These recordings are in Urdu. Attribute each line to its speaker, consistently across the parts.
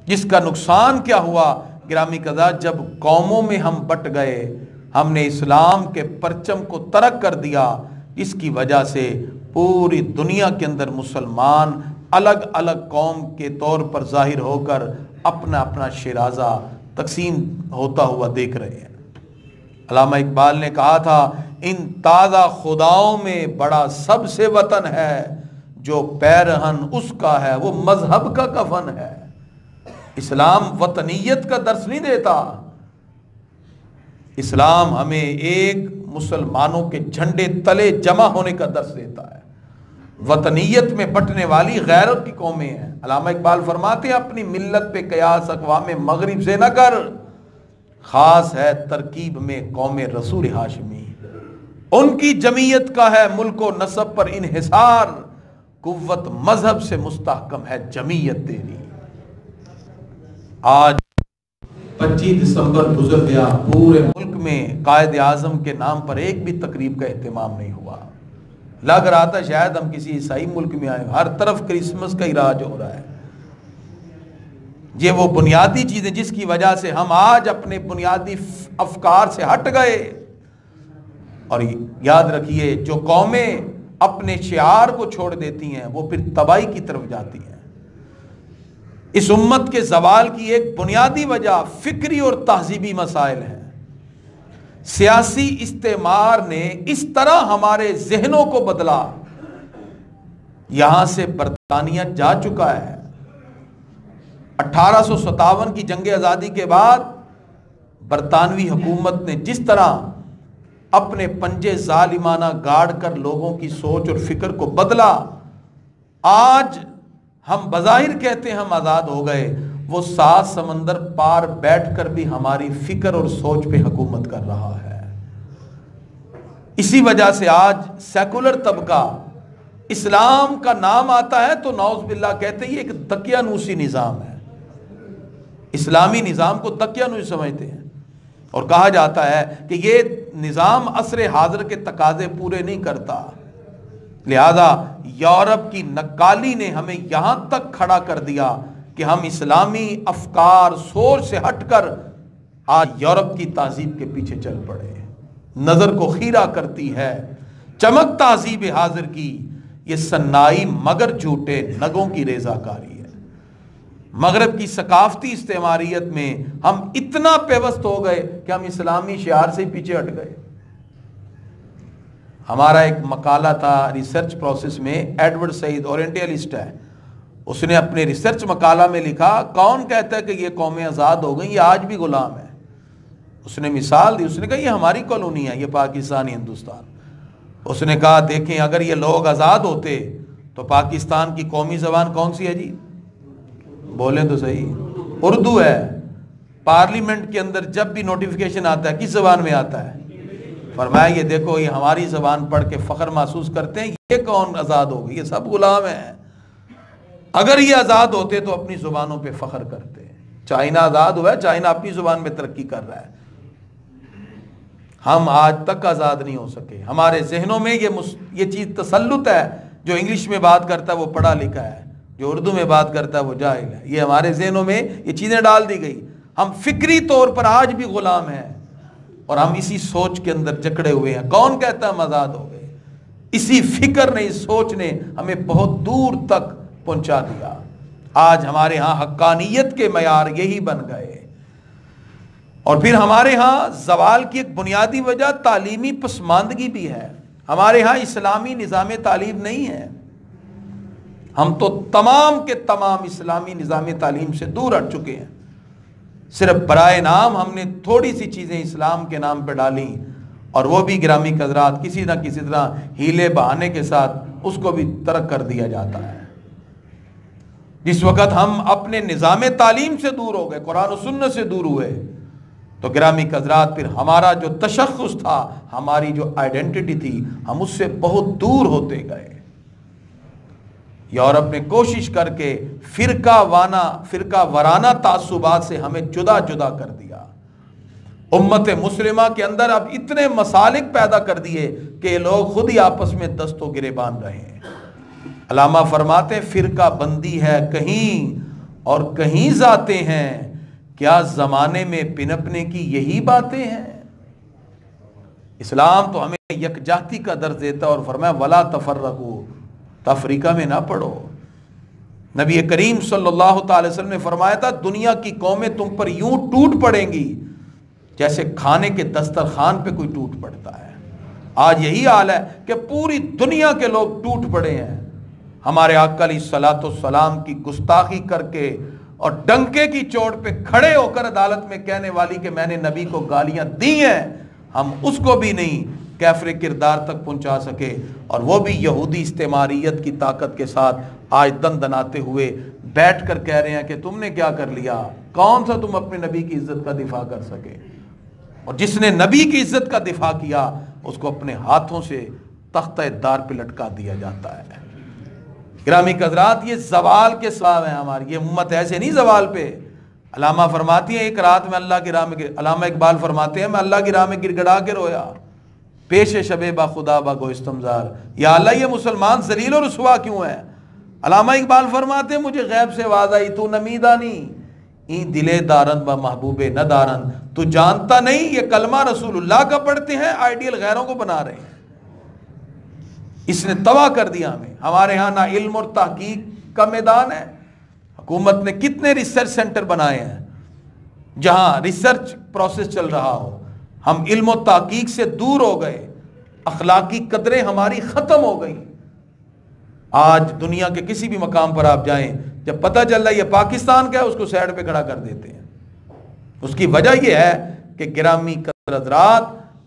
Speaker 1: جس کا نقصان کیا ہوا گرامی قضا، جب قوموں میں ہم بٹ گئے، ہم نے اسلام کے پرچم کو ترک کر دیا، اس کی وجہ سے پوری دنیا کے اندر مسلمان الگ الگ قوم کے طور پر ظاہر ہو کر اپنا اپنا شیرازہ تقسیم ہوتا ہوا دیکھ رہے ہیں۔ علامہ اقبال نے کہا تھا، ان تازہ خداؤں میں بڑا سب سے وطن ہے، جو پیرہن اس کا ہے وہ مذہب کا کفن ہے۔ اسلام وطنیت کا درس نہیں دیتا، اسلام ہمیں ایک مسلمانوں کے جھنڈے تلے جمع ہونے کا درس دیتا ہے۔ وطنیت میں بٹنے والی غیرت کی قومیں ہیں۔ علامہ اقبال فرماتے ہیں، اپنی ملت پہ قیاس اقوام مغرب سے نہ کر، خاص ہے ترکیب میں قوم رسول ہاشمی، ان کی جمعیت کا ہے ملک و نسب پر انحصار، قوت مذہب سے مستحکم ہے جمعیت تیری۔ آج 25 دسمبر گزر گیا، پورے ملک میں قائد اعظم کے نام پر ایک بھی تقریب کا اہتمام نہیں ہوا۔ لگ رہا تھا شاید ہم کسی عیسائی ملک میں آئے، ہر طرف کرسمس کا ہی راج ہو رہا ہے۔ یہ وہ بنیادی چیزیں جس کی وجہ سے ہم آج اپنے بنیادی افکار سے ہٹ گئے۔ اور یاد رکھیے، جو قومیں اپنے شعار کو چھوڑ دیتی ہیں وہ پھر تباہی کی طرف جاتی ہیں۔ اس امت کے زوال کی ایک بنیادی وجہ فکری اور تہذیبی مسائل ہیں۔ سیاسی استعمار نے اس طرح ہمارے ذہنوں کو بدلا، یہاں سے برطانیہ جا چکا ہے۔ 1857 کی جنگ آزادی کے بعد برطانوی حکومت نے جس طرح اپنے پنجے ظالمانہ گاڑ کر لوگوں کی سوچ اور فکر کو بدلا، آج ہم بظاہر کہتے ہیں ہم آزاد ہو گئے، وہ 7 سمندر پار بیٹھ کر بھی ہماری فکر اور سوچ پہ حکومت کر رہا ہے۔ اسی وجہ سے آج سیکولر طبقہ اسلام کا نام آتا ہے تو نعوذ باللہ کہتے ہیں یہ ایک دقیانوسی نظام ہے، اسلامی نظام کو دقیانوسی سمجھتے ہیں، اور کہا جاتا ہے کہ یہ نظام عصر حاضر کے تقاضے پورے نہیں کرتا، لہذا یورپ کی نکالی نے ہمیں یہاں تک کھڑا کر دیا کہ ہم اسلامی افکار سوچ سے ہٹ کر آج یورپ کی تہذیب کے پیچھے چل پڑے۔ نظر کو خیرہ کرتی ہے چمک تہذیب حاضر کی، یہ سنائی مگر جھوٹے نگوں کی ریزہ کاری ہے۔ مغرب کی ثقافتی استعماریت میں ہم اتنا پیوست ہو گئے کہ ہم اسلامی شعار سے پیچھے ہٹ گئے۔ ہمارا ایک مقالہ تھا ریسرچ پروسیس میں، ایڈورڈ سعید اورینٹیلسٹ ہے، اس نے اپنے ریسرچ مقالہ میں لکھا، کون کہتا ہے کہ یہ قومیں آزاد ہو گئیں، یہ آج بھی غلام ہیں۔ اس نے مثال دی، اس نے کہا یہ ہماری کالونی ہے، یہ پاکستان ہندوستان۔ اس نے کہا دیکھیں اگر یہ لوگ آزاد ہوتے تو پاکستان کی قومی زبان کون سی ہے جی؟ بولیں تو صحیح، اردو ہے۔ پارلیمنٹ کے اندر جب بھی نوٹیفیکیشن آتا ہے کس زبان میں آتا ہے؟ فرمایا یہ دیکھو یہ ہماری زبان پڑھ کے فخر محسوس کرتے ہیں، یہ کون آزاد ہو گئی؟ یہ سب غلام ہیں۔ اگر یہ آزاد ہوتے تو اپنی زبانوں پہ فخر کرتے۔ چائنا آزاد ہوا ہے، چائنا اپنی زبان میں ترقی کر رہا ہے، ہم آج تک آزاد نہیں ہو سکے۔ ہمارے ذہنوں میں یہ چیز تسلط ہے، جو انگلش میں بات کرتا ہے وہ پڑھا لکھا ہے، جو اردو میں بات کرتا ہے وہ جاہل ہے۔ یہ ہمارے ذہنوں میں یہ چیزیں ڈال دی گئی، ہم فکری طور پر آج بھی غلام ہیں اور ہم اسی سوچ کے اندر جکڑے ہوئے ہیں۔ کون کہتا ہے ہم آزاد ہو گئے؟ اسی فکر نے، اس سوچ نے ہمیں بہت دور تک پہنچا دیا۔ آج ہمارے ہاں حقانیت کے معیار یہی بن گئے، اور پھر ہمارے ہاں زوال کی ایک بنیادی وجہ تعلیمی پسماندگی بھی ہے۔ ہمارے ہاں اسلامی نظام تعلیم نہیں ہے، ہم تو تمام کے تمام اسلامی نظام تعلیم سے دور ہٹ چکے ہیں۔ صرف برائے نام ہم نے تھوڑی سی چیزیں اسلام کے نام پہ ڈالیں، اور وہ بھی گرامی قدرات کسی نہ کسی طرح ہیلے بہانے کے ساتھ اس کو بھی ترک کر دیا جاتا ہے۔ جس وقت ہم اپنے نظام تعلیم سے دور ہو گئے، قرآن و سنت سے دور ہوئے، تو گرامی قدرات پھر ہمارا جو تشخص تھا، ہماری جو آئیڈینٹی تھی، ہم اس سے بہت دور ہوتے گئے۔ یورپ نے کوشش کر کے فرقہ وارانہ تعصبات سے ہمیں جدا جدا کر دیا۔ امت مسلمہ کے اندر اب اتنے مسالک پیدا کر دیے کہ لوگ خود ہی آپس میں دست و گریبان رہے ہیں۔ علامہ فرماتے فرقہ بندی ہے کہیں اور کہیں ذاتیں ہیں، کیا زمانے میں پنپنے کی یہی باتیں ہیں؟ اسلام تو ہمیں یکجہتی کا درس دیتا اور فرمایا ولا تفرقوا، تفریقہ میں نہ پڑو۔ نبی کریم صلی اللہ تعالی وسلم نے فرمایا تھا دنیا کی قومیں تم پر یوں ٹوٹ پڑیں گی جیسے کھانے کے دسترخوان پہ کوئی ٹوٹ پڑتا ہے۔ آج یہی حال ہے کہ پوری دنیا کے لوگ ٹوٹ پڑے ہیں ہمارے آقا علیہ الصلوۃ والسلام کی گستاخی کر کے اور ڈنکے کی چوٹ پہ کھڑے ہو کر عدالت میں کہنے والی کہ میں نے نبی کو گالیاں دی ہیں، ہم اس کو بھی نہیں کیفر کردار تک پہنچا سکے، اور وہ بھی یہودی استعماریت کی طاقت کے ساتھ آج دن دناتے ہوئے بیٹھ کر کہہ رہے ہیں کہ تم نے کیا کر لیا، کون سا تم اپنے نبی کی عزت کا دفاع کر سکے؟ اور جس نے نبی کی عزت کا دفاع کیا اس کو اپنے ہاتھوں سے تختہ دار پہ لٹکا دیا جاتا ہے۔ گرامی حضرات، یہ زوال کے سبب ہیں ہماری، یہ امت ایسے نہیں زوال پہ۔ علامہ فرماتی ہیں ایک رات میں اللہ کی راہ میں، علامہ اقبال فرماتے ہیں میں اللہ کی راہ میں گر گڑا کے رویا، پیش شب با خدا با گوستم زار، یا اللہ یہ مسلمان ذلیل و رسوا کیوں ہے؟ علامہ اقبال فرماتے ہیں مجھے غیب سے آواز آئی تو نمیدانی این دلے دارند با محبوب نہ دارند، تو جانتا نہیں یہ کلمہ رسول اللہ کا پڑھتے ہیں، آئیڈیل غیروں کو بنا رہے ہیں۔ اس نے تباہ کر دیا ہمیں۔ ہمارے ہاں نہ علم اور تحقیق کا میدان ہے، حکومت نے کتنے ریسرچ سینٹر بنائے ہیں جہاں ریسرچ پروسیس چل رہا ہو، ہم علم و تحقیق سے دور ہو گئے، اخلاقی قدریں ہماری ختم ہو گئی۔ آج دنیا کے کسی بھی مقام پر آپ جائیں، جب پتہ چل رہا ہے یہ پاکستان کا ہے، اس کو سائڈ پہ کھڑا کر دیتے ہیں۔ اس کی وجہ یہ ہے کہ گرامی قدر حضرات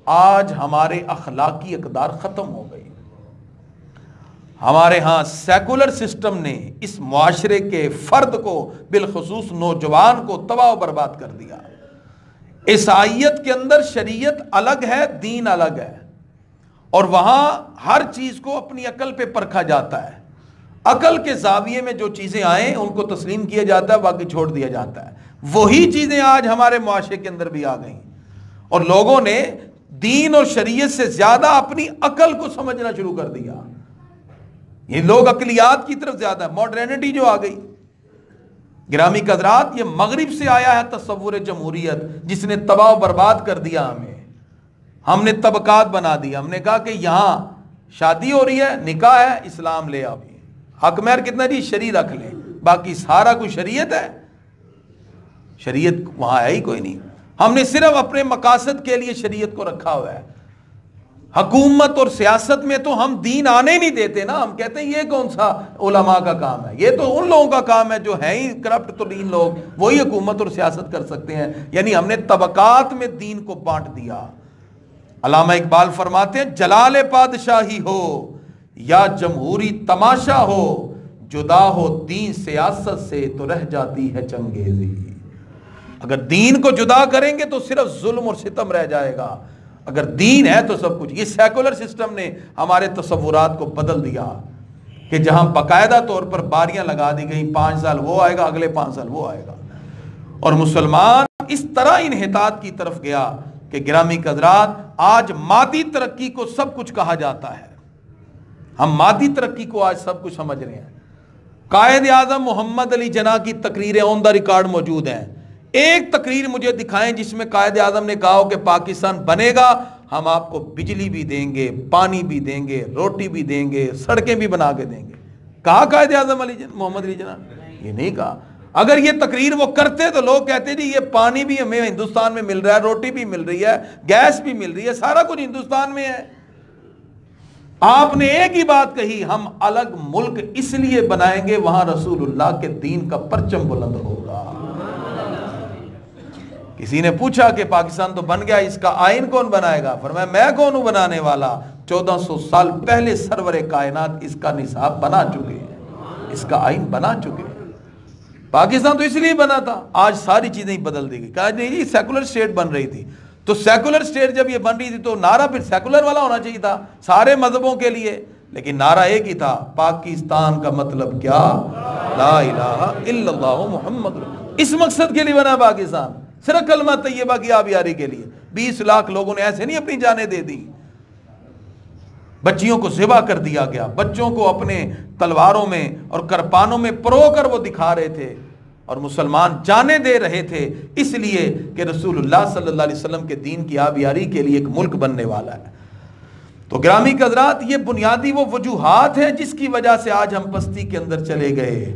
Speaker 1: آج ہمارے اخلاقی اقدار ختم ہو گئی۔ ہمارے ہاں سیکولر سسٹم نے اس معاشرے کے فرد کو بالخصوص نوجوان کو تباہ و برباد کر دیا۔ عیسائیت کے اندر شریعت الگ ہے، دین الگ ہے، اور وہاں ہر چیز کو اپنی عقل پہ پرکھا جاتا ہے۔ عقل کے زاویے میں جو چیزیں آئیں ان کو تسلیم کیا جاتا ہے، باقی چھوڑ دیا جاتا ہے۔ وہی چیزیں آج ہمارے معاشرے کے اندر بھی آ گئیں، اور لوگوں نے دین اور شریعت سے زیادہ اپنی عقل کو سمجھنا شروع کر دیا۔ یہ لوگ عقلیات کی طرف زیادہ ہے، ماڈرنٹی جو آ گئی۔ گرامی حضرات، یہ مغرب سے آیا ہے تصور جمہوریت، جس نے تباہ و برباد کر دیا ہمیں۔ ہم نے طبقات بنا دیا، ہم نے کہا کہ یہاں شادی ہو رہی ہے، نکاح ہے، اسلام لے آؤ، حق مہر کتنا جی شرعی رکھ لیں، باقی سارا کچھ شریعت ہے۔ شریعت وہاں ہے ہی کوئی نہیں، ہم نے صرف اپنے مقاصد کے لیے شریعت کو رکھا ہوا ہے۔ حکومت اور سیاست میں تو ہم دین آنے نہیں دیتے نا، ہم کہتے ہیں یہ کون سا علماء کا کام ہے، یہ تو ان لوگوں کا کام ہے جو ہیں ہی کرپٹ ترین لوگ، وہی حکومت اور سیاست کر سکتے ہیں۔ یعنی ہم نے طبقات میں دین کو بانٹ دیا۔ علامہ اقبال فرماتے ہیں جلال پادشاہی ہو یا جمہوری تماشا ہو، جدا ہو دین سیاست سے تو رہ جاتی ہے چنگیزی۔ اگر دین کو جدا کریں گے تو صرف ظلم اور ستم رہ جائے گا، اگر دین ہے تو سب کچھ۔ یہ سیکولر سسٹم نے ہمارے تصورات کو بدل دیا کہ جہاں باقاعدہ طور پر باریاں لگا دی گئی، 5 سال وہ آئے گا، اگلے 5 سال وہ آئے گا، اور مسلمان اس طرح انحطاط کی طرف گیا کہ گرامی حضرات آج مادی ترقی کو سب کچھ کہا جاتا ہے۔ ہم مادی ترقی کو آج سب کچھ سمجھ رہے ہیں۔ قائد اعظم محمد علی جناح کی تقریریں آن دا ریکارڈ موجود ہیں۔ ایک تقریر مجھے دکھائیں جس میں قائد اعظم نے کہا ہو کہ پاکستان بنے گا، ہم آپ کو بجلی بھی دیں گے، پانی بھی دیں گے، روٹی بھی دیں گے، سڑکیں بھی بنا کے دیں گے۔ کہا قائد اعظم محمد علی جناح؟ یہ نہیں کہا۔ اگر یہ تقریر وہ کرتے تو لوگ کہتے جی یہ پانی بھی ہمیں ہندوستان میں مل رہا ہے، روٹی بھی مل رہی ہے، گیس بھی مل رہی ہے، سارا کچھ ہندوستان میں ہے۔ آپ نے ایک ہی بات کہی، ہم الگ ملک اس لیے بنائیں گے وہاں رسول اللہ کے دین کا پرچم بلند ہوگا۔ کسی نے پوچھا کہ پاکستان تو بن گیا، اس کا آئین کون بنائے گا؟ فرمایا میں کون ہوں بنانے والا، 1400 سال پہلے سرور کائنات اس کا نصاب بنا چکے ہیں، اس کا آئین بنا چکے ہیں۔ پاکستان تو اس لیے بنا تھا، آج ساری چیزیں ہی بدل دی گئی۔ کہا نہیں جی سیکولر اسٹیٹ بن رہی تھی، تو سیکولر اسٹیٹ جب یہ بن رہی تھی تو نعرہ پھر سیکولر والا ہونا چاہیے تھا سارے مذہبوں کے لیے، لیکن نعرہ ایک ہی تھا، پاکستان کا مطلب کیا؟ لا الہ الا اللہ محمد۔ اس مقصد کے لیے بنا پاکستان، صرف کلمہ طیبہ کی آبیاری کے لیے۔ 20 لاکھ لوگوں نے ایسے نہیں اپنی جانیں دے دی، بچیوں کو ذبح کر دیا گیا، بچوں کو اپنے تلواروں میں اور کرپانوں میں پرو کر وہ دکھا رہے تھے اور مسلمان جانے دے رہے تھے، اس لیے کہ رسول اللہ صلی اللہ علیہ وسلم کے دین کی آبیاری کے لیے ایک ملک بننے والا ہے۔ تو گرامی حضرات، یہ بنیادی وہ وجوہات ہیں جس کی وجہ سے آج ہم پستی کے اندر چلے گئے،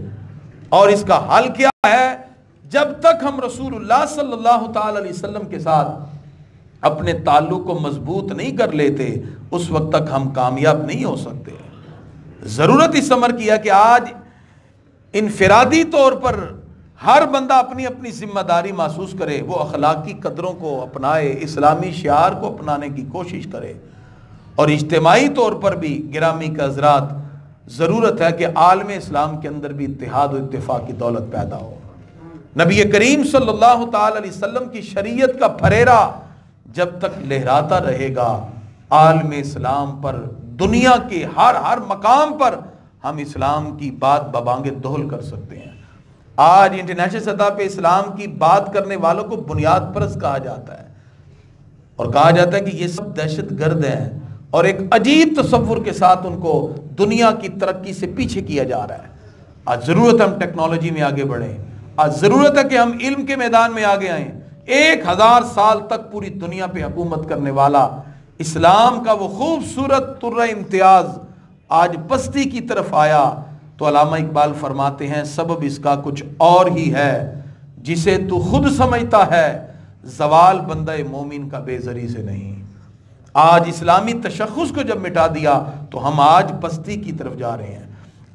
Speaker 1: اور اس کا حل کیا ہے؟ جب تک ہم رسول اللہ صلی اللہ تعالی علیہ وسلم کے ساتھ اپنے تعلق کو مضبوط نہیں کر لیتے، اس وقت تک ہم کامیاب نہیں ہو سکتے۔ ضرورت اس امر کی ہے کہ آج انفرادی طور پر ہر بندہ اپنی اپنی ذمہ داری محسوس کرے، وہ اخلاقی قدروں کو اپنائے، اسلامی شعار کو اپنانے کی کوشش کرے، اور اجتماعی طور پر بھی گرامی کے حضرات ضرورت ہے کہ عالم اسلام کے اندر بھی اتحاد و اتفاق کی دولت پیدا ہو۔ نبی کریم صلی اللہ تعالی علیہ وسلم کی شریعت کا پھریرا جب تک لہراتا رہے گا، عالم اسلام پر دنیا کے ہر مقام پر ہم اسلام کی بات ببانگ دہل کر سکتے ہیں۔ آج انٹرنیشنل سطح پہ اسلام کی بات کرنے والوں کو بنیاد پرست کہا جاتا ہے، اور کہا جاتا ہے کہ یہ سب دہشت گرد ہیں، اور ایک عجیب تصور کے ساتھ ان کو دنیا کی ترقی سے پیچھے کیا جا رہا ہے۔ آج ضرورت ہے ہم ٹیکنالوجی میں آگے بڑھیں، آج ضرورت ہے کہ ہم علم کے میدان میں آگے آئیں۔ 1000 سال تک پوری دنیا پہ حکومت کرنے والا اسلام کا وہ خوبصورت طرہ امتیاز آج پستی کی طرف آیا، تو علامہ اقبال فرماتے ہیں سبب اس کا کچھ اور ہی ہے، جسے تو خود سمجھتا ہے زوال بندہ مومن کا بے زری سے نہیں۔ آج اسلامی تشخص کو جب مٹا دیا تو ہم آج پستی کی طرف جا رہے ہیں۔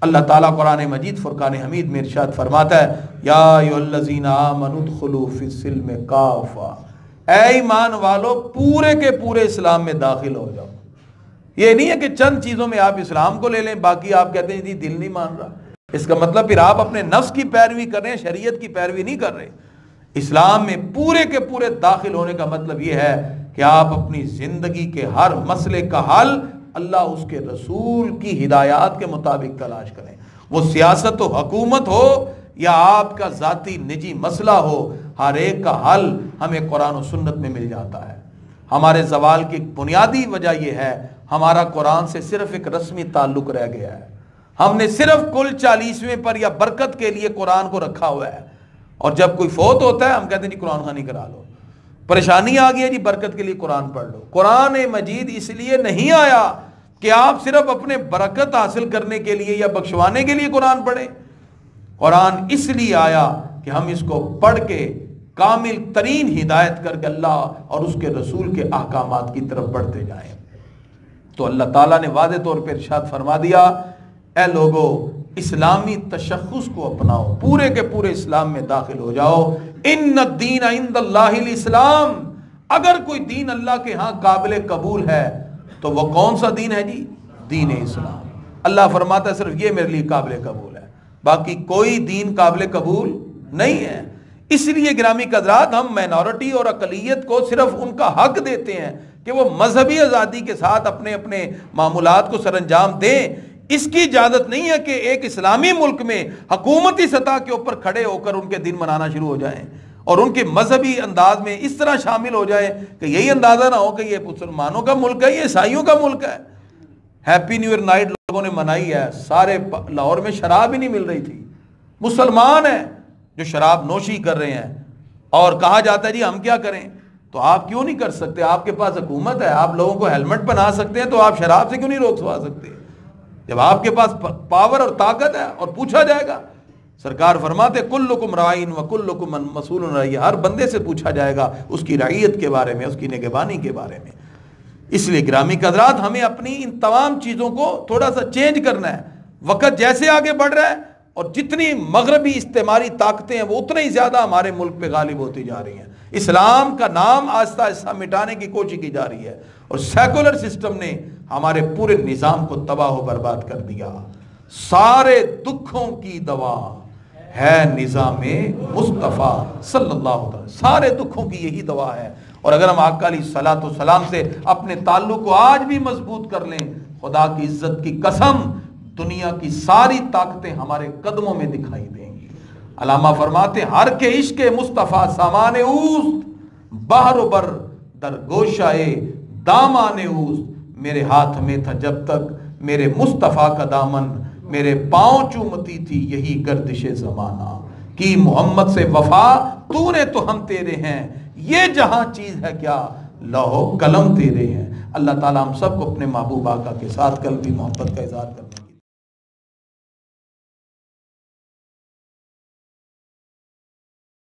Speaker 1: اللہ تعالیٰ قرآن مجید فرقان حمید میں ارشاد فرماتا ہے، یا ایھا الذین آمنوا ادخلوا فی السلم کافہ، اے ایمان والو پورے کے پورے اسلام میں داخل ہو جاؤ۔ یہ نہیں ہے کہ چند چیزوں میں آپ اسلام کو لے لیں، باقی آپ کہتے ہیں جی دل نہیں مان رہا، اس کا مطلب پھر آپ اپنے نفس کی پیروی کر رہے ہیں، شریعت کی پیروی نہیں کر رہے۔ اسلام میں پورے کے پورے داخل ہونے کا مطلب یہ ہے کہ آپ اپنی زندگی کے ہر مسئلے کا حل اللہ اس کے رسول کی ہدایات کے مطابق تلاش کریں، وہ سیاست و حکومت ہو یا آپ کا ذاتی نجی مسئلہ ہو، ہر ایک کا حل ہمیں قرآن و سنت میں مل جاتا ہے۔ ہمارے زوال کی بنیادی وجہ یہ ہے ہمارا قرآن سے صرف ایک رسمی تعلق رہ گیا ہے، ہم نے صرف کل 40ویں پر یا برکت کے لیے قرآن کو رکھا ہوا ہے، اور جب کوئی فوت ہوتا ہے ہم کہتے ہیں جی قرآن خوانی کرا لو، پریشانی آ گئی ہے جی برکت کے لیے قرآن پڑھ لو۔ قرآن مجید اس لیے نہیں آیا کہ آپ صرف اپنے برکت حاصل کرنے کے لیے یا بخشوانے کے لیے قرآن پڑھیں، قرآن اس لیے آیا کہ ہم اس کو پڑھ کے کامل ترین ہدایت کر کے اللہ اور اس کے رسول کے احکامات کی طرف بڑھتے جائیں۔ تو اللہ تعالیٰ نے واضح طور پر ارشاد فرما دیا، اے لوگو اسلامی تشخص کو اپناؤ، پورے کے پورے اسلام میں داخل ہو جاؤ۔ ان الدین عند اللہ الاسلام، اگر کوئی دین اللہ کے ہاں قابل قبول ہے تو وہ کون سا دین ہے جی؟ دین اسلام۔ اللہ فرماتا ہے صرف یہ میرے لیے قابل قبول ہے، باقی کوئی دین قابل قبول نہیں ہے۔ اس لیے گرامی حضرات ہم مائنورٹی اور اقلیت کو صرف ان کا حق دیتے ہیں کہ وہ مذہبی آزادی کے ساتھ اپنے اپنے معمولات کو سر انجام دیں، اس کی اجازت نہیں ہے کہ ایک اسلامی ملک میں حکومتی سطح کے اوپر کھڑے ہو کر ان کے دن منانا شروع ہو جائیں اور ان کے مذہبی انداز میں اس طرح شامل ہو جائیں کہ یہی اندازہ نہ ہو کہ یہ مسلمانوں کا ملک ہے، یہ عیسائیوں کا ملک ہے۔ ہیپی نیو ایئر نائٹ لوگوں نے منائی ہے، سارے لاہور میں شراب ہی نہیں مل رہی تھی، مسلمان ہیں جو شراب نوشی کر رہے ہیں، اور کہا جاتا ہے جی ہم کیا کریں؟ تو آپ کیوں نہیں کر سکتے؟ آپ کے پاس حکومت ہے، آپ لوگوں کو ہیلمٹ بنا سکتے ہیں، تو آپ شراب سے کیوں نہیں روک سوا سکتے؟ جب آپ کے پاس پاور اور طاقت ہے اور پوچھا جائے گا، سرکار فرماتے کلکم رائن و کلکم مسئول عن رعیہ، ہر بندے سے پوچھا جائے گا اس کی رعیت کے بارے میں، اس کی نگہبانی کے بارے میں۔ اس لیے گرامی حضرات ہمیں اپنی ان تمام چیزوں کو تھوڑا سا چینج کرنا ہے۔ وقت جیسے آگے بڑھ رہا ہے اور جتنی مغربی استعماری طاقتیں ہیں وہ اتنا ہی زیادہ ہمارے ملک پہ غالب ہوتی جا رہی ہیں، اسلام کا نام آہستہ آہستہ مٹانے کی کوشش کی جا رہی ہے، اور سیکولر سسٹم نے ہمارے پورے نظام کو تباہ و برباد کر دیا۔ سارے دکھوں کی دوا ہے نظام مصطفیٰ صلی اللہ علیہ وسلم، سارے دکھوں کی یہی دوا ہے۔ اور اگر ہم آقا علیہ الصلوۃ والسلام سے اپنے تعلق کو آج بھی مضبوط کر لیں، خدا کی عزت کی قسم دنیا کی ساری طاقتیں ہمارے قدموں میں دکھائی دیں گی۔ علامہ فرماتے ہر کے عشق مصطفیٰ سامان اوست، بحر و بر در گوشائے دامان اوست، میرے ہاتھ میں تھا جب تک میرے مصطفیٰ کا دامن، میرے پاؤں چومتی تھی یہی گردش زمانہ۔ کی محمد سے وفا، تو نے تو ہم تیرے ہیں، یہ جہاں چیز ہے کیا، لوح و قلم تیرے ہیں۔ اللہ تعالیٰ ہم سب کو اپنے محبوب آقا کے ساتھ قلبی محبت کا اظہار کرتے ہیں۔